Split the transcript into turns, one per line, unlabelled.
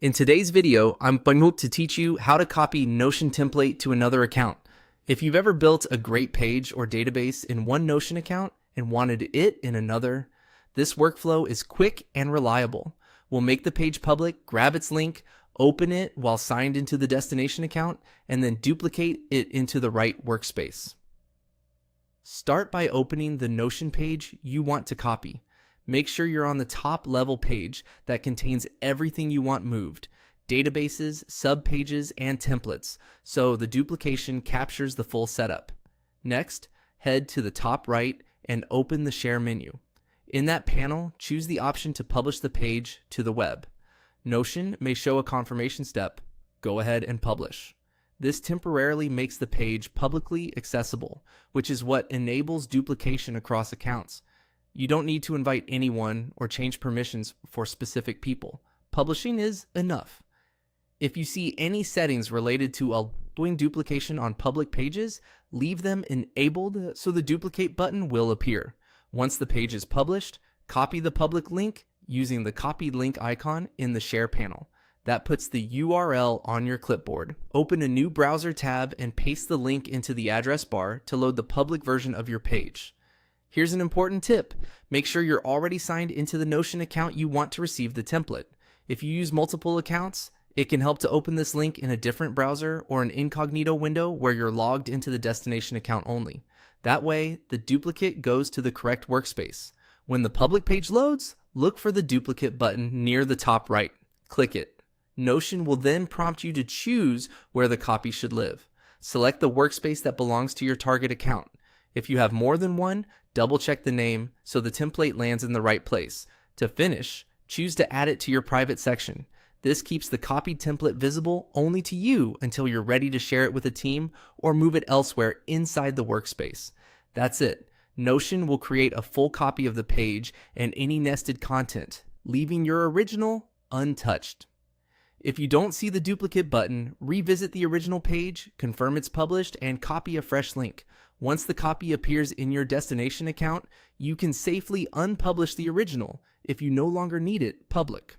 In today's video, I'm going to teach you how to copy Notion template to another account. If you've ever built a great page or database in one Notion account and wanted it in another, this workflow is quick and reliable. We'll make the page public, grab its link, open it while signed into the destination account, and then duplicate it into the right workspace. Start by opening the Notion page you want to copy. Make sure you're on the top level page that contains everything you want moved, databases, subpages, and templates, so the duplication captures the full setup. Next, head to the top right and open the Share menu. In that panel, choose the option to publish the page to the web. Notion may show a confirmation step. Go ahead and publish. This temporarily makes the page publicly accessible, which is what enables duplication across accounts. You don't need to invite anyone or change permissions for specific people. Publishing is enough. If you see any settings related to allowing duplication on public pages, leave them enabled so the duplicate button will appear. Once the page is published, copy the public link using the copied link icon in the Share panel. That puts the URL on your clipboard. Open a new browser tab and paste the link into the address bar to load the public version of your page. Here's an important tip. Make sure you're already signed into the Notion account you want to receive the template. If you use multiple accounts, it can help to open this link in a different browser or an incognito window where you're logged into the destination account only. That way, the duplicate goes to the correct workspace. When the public page loads, look for the duplicate button near the top right. Click it. Notion will then prompt you to choose where the copy should live. Select the workspace that belongs to your target account. If you have more than one, double check the name so the template lands in the right place. To finish, choose to add it to your private section. This keeps the copied template visible only to you until you're ready to share it with a team or move it elsewhere inside the workspace. That's it. Notion will create a full copy of the page and any nested content, leaving your original untouched. If you don't see the duplicate button, revisit the original page, confirm it's published, and copy a fresh link. Once the copy appears in your destination account, you can safely unpublish the original if you no longer need it public.